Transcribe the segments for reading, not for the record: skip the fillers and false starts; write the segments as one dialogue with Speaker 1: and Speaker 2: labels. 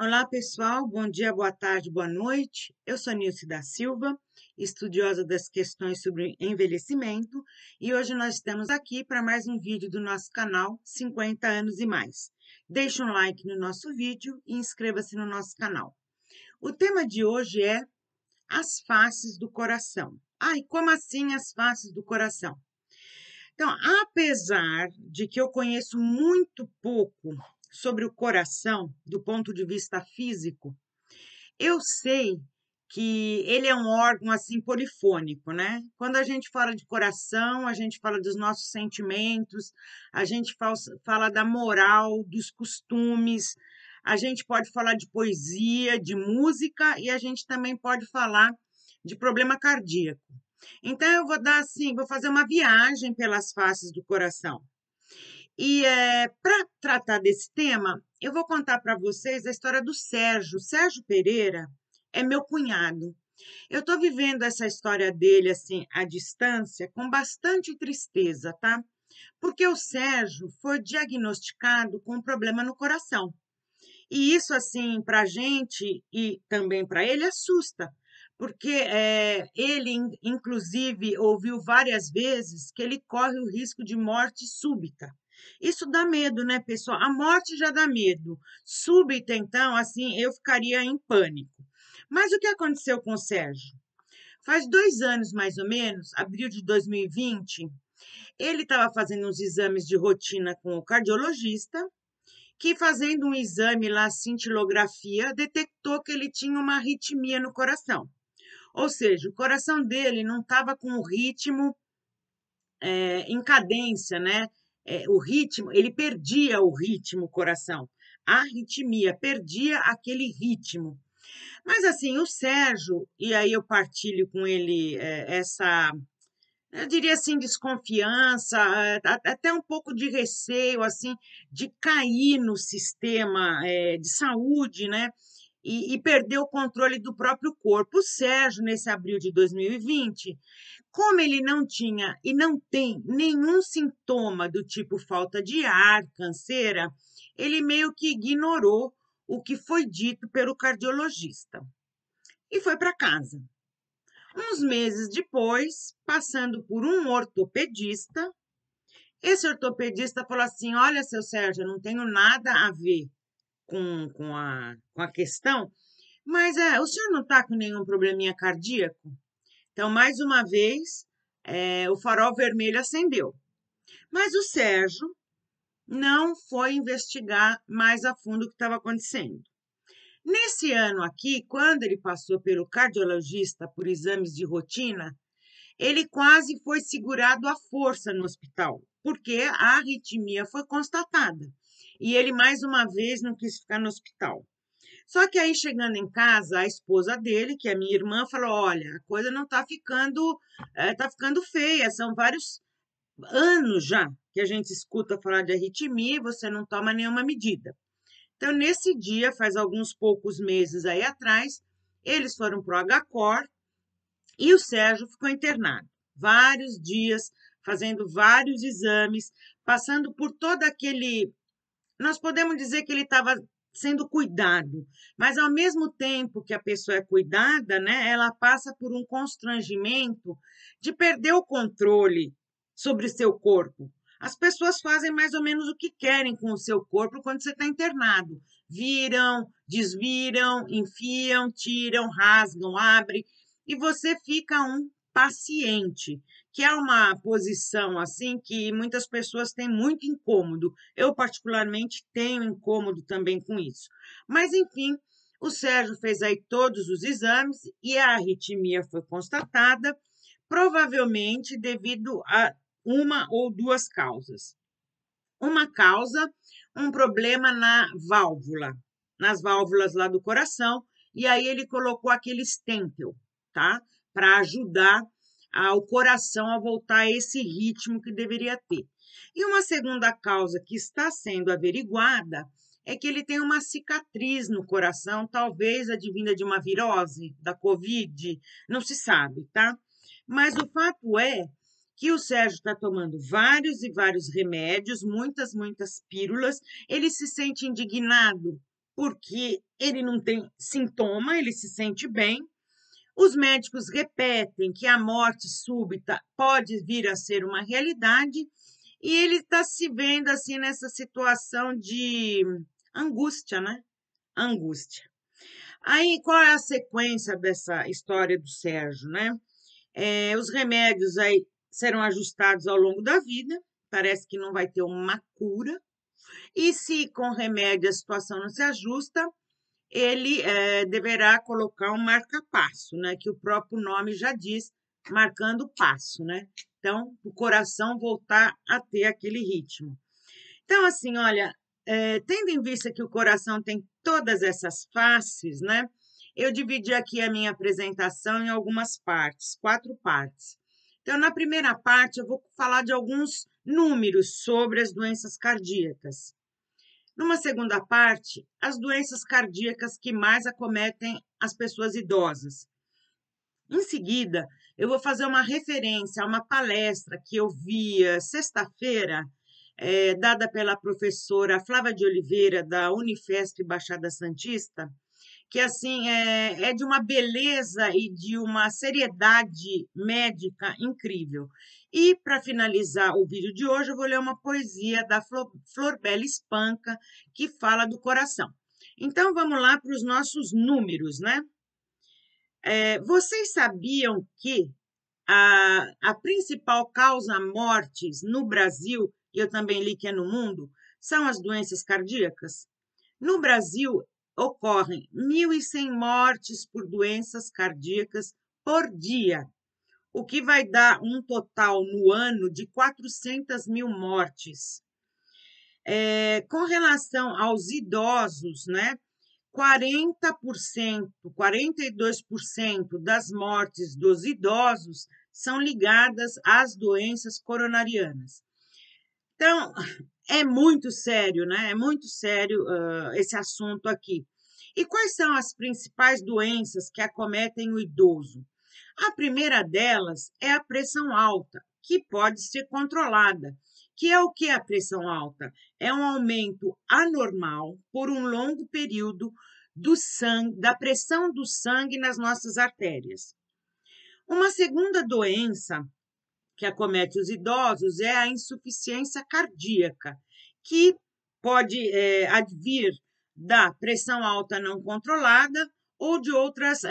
Speaker 1: Olá, pessoal. Bom dia, boa tarde, boa noite. Eu sou Nilce da Silva, estudiosa das questões sobre envelhecimento, e hoje nós estamos aqui para mais um vídeo do nosso canal 50 anos e mais. Deixe um like no nosso vídeo e inscreva-se no nosso canal. O tema de hoje é as faces do coração. E como assim as faces do coração? Então, apesar de que eu conheço muito pouco sobre o coração do ponto de vista físico, eu sei que ele é um órgão assim polifônico, né? Quando a gente fala de coração, a gente fala dos nossos sentimentos, a gente fala da moral, dos costumes, a gente pode falar de poesia, de música e a gente também pode falar de problema cardíaco. Então eu vou dar assim, vou fazer uma viagem pelas faces do coração. E para tratar desse tema, eu vou contar para vocês a história do Sérgio. Sérgio Pereira é meu cunhado. Eu estou vivendo essa história dele assim à distância com bastante tristeza, tá? Porque o Sérgio foi diagnosticado com um problema no coração. E isso, assim, para a gente e também para ele, assusta, porque ele, inclusive, ouviu várias vezes que ele corre o risco de morte súbita. Isso dá medo, né, pessoal? A morte já dá medo. Súbita, então, assim, eu ficaria em pânico. Mas o que aconteceu com o Sérgio? Faz 2 anos, mais ou menos, abril de 2020, ele estava fazendo uns exames de rotina com o cardiologista, que fazendo um exame lá, cintilografia, detectou que ele tinha uma arritmia no coração. Ou seja, o coração dele não estava com o ritmo em cadência, né? O ritmo, ele perdia o ritmo, o coração. A arritmia, perdia aquele ritmo. Mas assim, o Sérgio, e aí eu partilho com ele essa, eu diria assim, desconfiança, até um pouco de receio, assim, de cair no sistema de saúde, né? E perder o controle do próprio corpo. O Sérgio, nesse abril de 2020, como ele não tinha e não tem nenhum sintoma do tipo falta de ar, canseira, ele meio que ignorou o que foi dito pelo cardiologista e foi para casa. Uns meses depois, passando por um ortopedista, esse ortopedista falou assim: Olha, seu Sérgio, eu não tenho nada a ver com a questão, mas o senhor não está com nenhum probleminha cardíaco? Então, mais uma vez, o farol vermelho acendeu. Mas o Sérgio não foi investigar mais a fundo o que estava acontecendo. Nesse ano aqui, quando ele passou pelo cardiologista por exames de rotina, ele quase foi segurado à força no hospital, porque a arritmia foi constatada. E ele, mais uma vez, não quis ficar no hospital. Só que aí, chegando em casa, a esposa dele, que é minha irmã, falou: Olha, a coisa não tá ficando feia, são vários anos já que a gente escuta falar de arritmia e você não toma nenhuma medida. Então, nesse dia, faz alguns poucos meses aí atrás, eles foram para o HCOR e o Sérgio ficou internado. Vários dias, fazendo vários exames, passando por todo aquele. Nós podemos dizer que ele estava sendo cuidado, mas ao mesmo tempo que a pessoa é cuidada, né, ela passa por um constrangimento de perder o controle sobre o seu corpo. As pessoas fazem mais ou menos o que querem com o seu corpo quando você está internado. Viram, desviram, enfiam, tiram, rasgam, abrem, e você fica um paciente, que é uma posição assim que muitas pessoas têm muito incômodo. Eu, particularmente, tenho incômodo também com isso. Mas, enfim, o Sérgio fez aí todos os exames e a arritmia foi constatada, provavelmente devido a uma ou duas causas. Uma causa, um problema nas válvulas lá do coração, e aí ele colocou aquele stentel, tá? Para ajudar o coração a voltar a esse ritmo que deveria ter. E uma segunda causa que está sendo averiguada é que ele tem uma cicatriz no coração, talvez advinda de uma virose, da Covid, não se sabe, tá? Mas o fato é que o Sérgio está tomando vários e vários remédios, muitas pílulas, ele se sente indignado porque ele não tem sintoma, ele se sente bem. Os médicos repetem que a morte súbita pode vir a ser uma realidade e ele está se vendo assim nessa situação de angústia, né? Angústia. Aí, qual é a sequência dessa história do Sérgio, né? Os remédios aí serão ajustados ao longo da vida, parece que não vai ter uma cura, e se com remédio a situação não se ajusta, ele deverá colocar um marca-passo, né? Que o próprio nome já diz, marcando passo, né? Então, o coração voltar a ter aquele ritmo. Então, assim, olha, tendo em vista que o coração tem todas essas faces, né? Eu dividi aqui a minha apresentação em algumas partes, 4 partes. Então, na primeira parte, eu vou falar de alguns números sobre as doenças cardíacas. Numa segunda parte, as doenças cardíacas que mais acometem as pessoas idosas. Em seguida, eu vou fazer uma referência a uma palestra que eu vi sexta-feira, dada pela professora Flávia de Oliveira, da Unifesp Baixada Santista, que assim é de uma beleza e de uma seriedade médica incrível. E para finalizar o vídeo de hoje, eu vou ler uma poesia da Florbela Espanca, que fala do coração. Então vamos lá para os nossos números, né? Vocês sabiam que a principal causa mortes no Brasil, e eu também li que é no mundo, são as doenças cardíacas? No Brasil, ocorrem 1.100 mortes por doenças cardíacas por dia, o que vai dar um total no ano de 400 mil mortes. Com relação aos idosos, né? 40%, 42% das mortes dos idosos são ligadas às doenças coronarianas. Então, é muito sério, né? É muito sério esse assunto aqui. E quais são as principais doenças que acometem o idoso? A primeira delas é a pressão alta, que pode ser controlada. Que é o que é a pressão alta? É um aumento anormal por um longo período do sangue, da pressão do sangue nas nossas artérias. Uma segunda doença que acomete os idosos é a insuficiência cardíaca, que pode advir da pressão alta não controlada ou de outras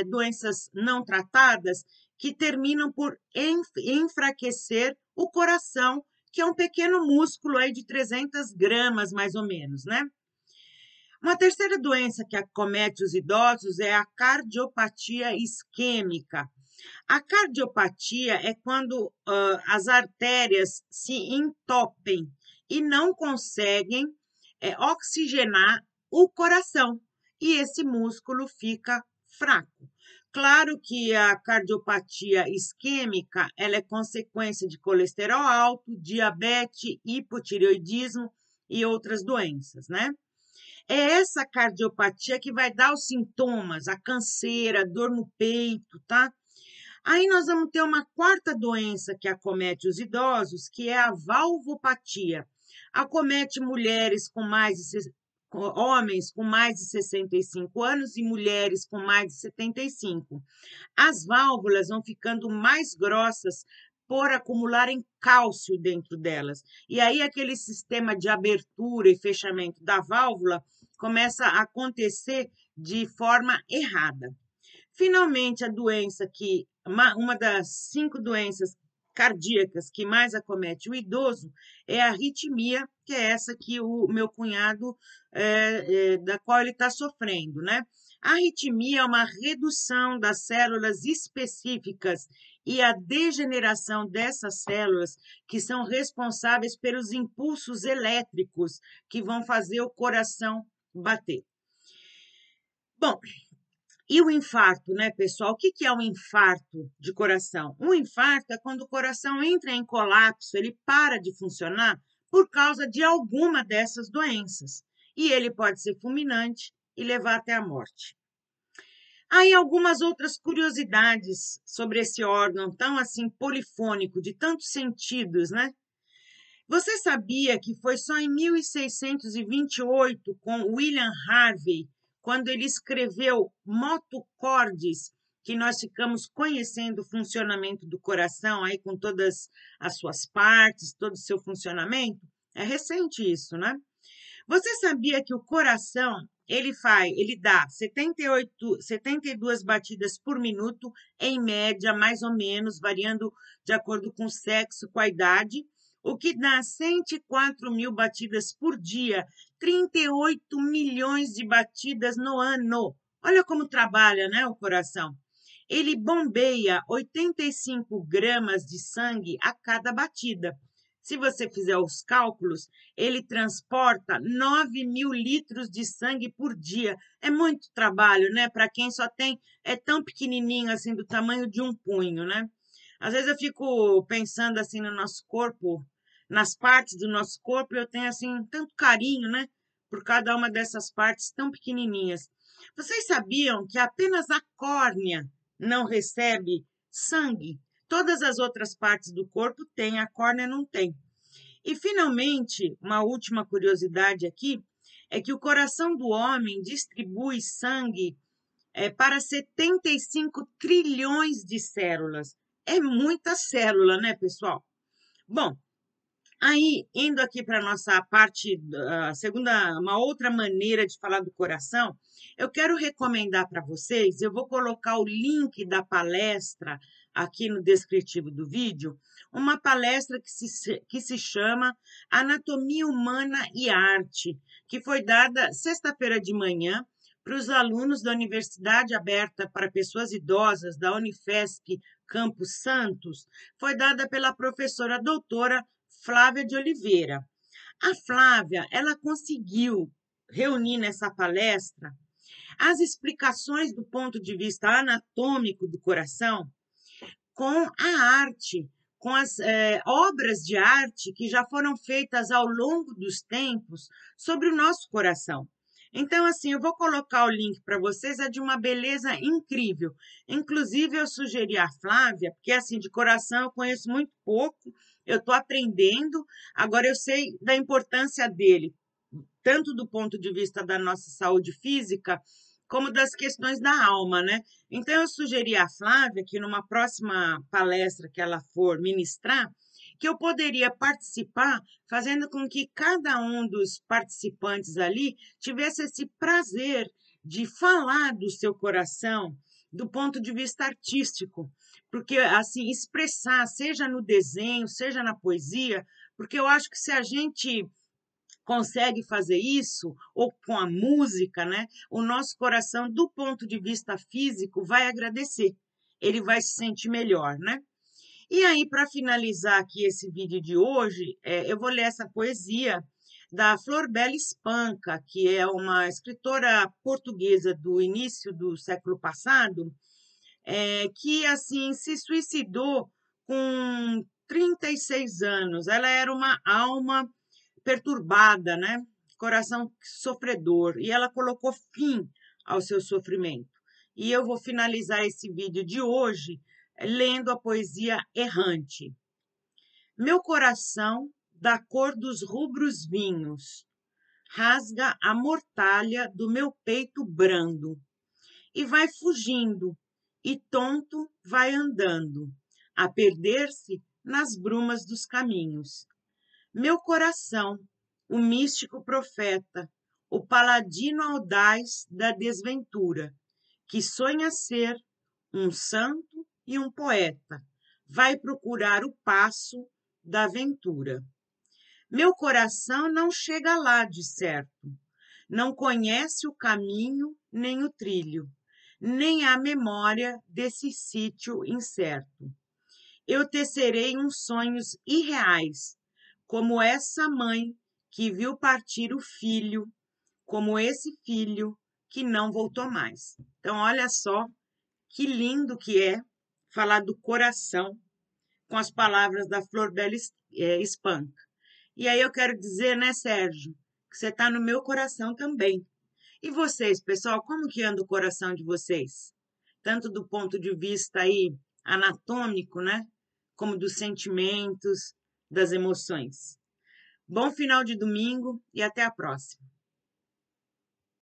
Speaker 1: doenças não tratadas que terminam por enfraquecer o coração, que é um pequeno músculo aí de 300 gramas, mais ou menos, né? Uma terceira doença que acomete os idosos é a cardiopatia isquêmica. A cardiopatia é quando as artérias se entopem e não conseguem oxigenar o coração, e esse músculo fica fraco. Claro que a cardiopatia isquêmica ela é consequência de colesterol alto, diabetes, hipotireoidismo e outras doenças, né? É essa cardiopatia que vai dar os sintomas, a canseira, dor no peito, tá? Aí nós vamos ter uma quarta doença que acomete os idosos, que é a valvopatia. Acomete mulheres com homens com mais de 65 anos e mulheres com mais de 75. As válvulas vão ficando mais grossas por acumularem cálcio dentro delas. E aí aquele sistema de abertura e fechamento da válvula começa a acontecer de forma errada. Finalmente, a doença uma das 5 doenças cardíacas que mais acomete o idoso é a arritmia, que é essa que o meu cunhado, da qual ele está sofrendo, né? A arritmia é uma redução das células específicas e a degeneração dessas células que são responsáveis pelos impulsos elétricos que vão fazer o coração bater. Bom, e o infarto, né, pessoal? O que é um infarto de coração? Um infarto é quando o coração entra em colapso, ele para de funcionar por causa de alguma dessas doenças. E ele pode ser fulminante e levar até a morte. Aí algumas outras curiosidades sobre esse órgão tão assim polifônico, de tantos sentidos, né? Você sabia que foi só em 1628, com William Harvey, quando ele escreveu Motocordes, que nós ficamos conhecendo o funcionamento do coração, aí com todas as suas partes, todo o seu funcionamento? É recente isso, né? Você sabia que o coração, ele dá 72 batidas por minuto, em média, mais ou menos, variando de acordo com o sexo, com a idade, o que dá 104 mil batidas por dia, 38 milhões de batidas no ano. Olha como trabalha, né, o coração. Ele bombeia 85 gramas de sangue a cada batida. Se você fizer os cálculos, ele transporta 9.000 litros de sangue por dia. É muito trabalho, né? Para quem só tem, é tão pequenininho assim, do tamanho de um punho, né? Às vezes eu fico pensando assim no nosso corpo, nas partes do nosso corpo, e eu tenho assim tanto carinho, né? Por cada uma dessas partes tão pequenininhas. Vocês sabiam que apenas a córnea não recebe sangue? Todas as outras partes do corpo têm, a córnea não tem. E, finalmente, uma última curiosidade aqui é que o coração do homem distribui sangue para 75 trilhões de células. É muita célula, né, pessoal? Bom, aí, indo aqui para a nossa parte, a segunda, uma outra maneira de falar do coração, eu quero recomendar para vocês, eu vou colocar o link da palestra aqui no descritivo do vídeo, uma palestra que se chama Anatomia Humana e Arte, que foi dada sexta-feira de manhã para os alunos da Universidade Aberta para Pessoas Idosas, da Unifesp Campos Santos, foi dada pela professora doutora Flávia de Oliveira. A Flávia, ela conseguiu reunir nessa palestra as explicações do ponto de vista anatômico do coração com a arte, com as obras de arte que já foram feitas ao longo dos tempos sobre o nosso coração. Então, assim, eu vou colocar o link para vocês, é de uma beleza incrível. Inclusive, eu sugeri a Flávia, porque, assim, de coração eu conheço muito pouco, eu estou aprendendo, agora eu sei da importância dele, tanto do ponto de vista da nossa saúde física, como das questões da alma, né? Então, eu sugeri à Flávia que numa próxima palestra que ela for ministrar, que eu poderia participar, fazendo com que cada um dos participantes ali tivesse esse prazer de falar do seu coração do ponto de vista artístico, porque assim expressar, seja no desenho, seja na poesia, porque eu acho que se a gente consegue fazer isso, ou com a música, né? O nosso coração, do ponto de vista físico, vai agradecer. Ele vai se sentir melhor, né? E aí, para finalizar aqui esse vídeo de hoje, eu vou ler essa poesia da Florbela Espanca, que é uma escritora portuguesa do início do século passado, que assim se suicidou com 36 anos. Ela era uma alma perturbada, né? Coração sofredor. E ela colocou fim ao seu sofrimento. E eu vou finalizar esse vídeo de hoje lendo a poesia Errante. Meu coração, da cor dos rubros vinhos, rasga a mortalha do meu peito brando e vai fugindo, e tonto vai andando, a perder-se nas brumas dos caminhos. Meu coração, o místico profeta, o paladino audaz da desventura, que sonha ser um santo e um poeta, vai procurar o passo da aventura. Meu coração não chega lá de certo, não conhece o caminho nem o trilho, nem a memória desse sítio incerto. Eu tecerei uns sonhos irreais, como essa mãe que viu partir o filho, como esse filho que não voltou mais. Então, olha só que lindo que é falar do coração com as palavras da Florbela Espanca. E aí eu quero dizer, né, Sérgio, que você está no meu coração também. E vocês, pessoal, como que anda o coração de vocês? Tanto do ponto de vista aí anatômico, né, como dos sentimentos, das emoções. Bom final de domingo e até a próxima.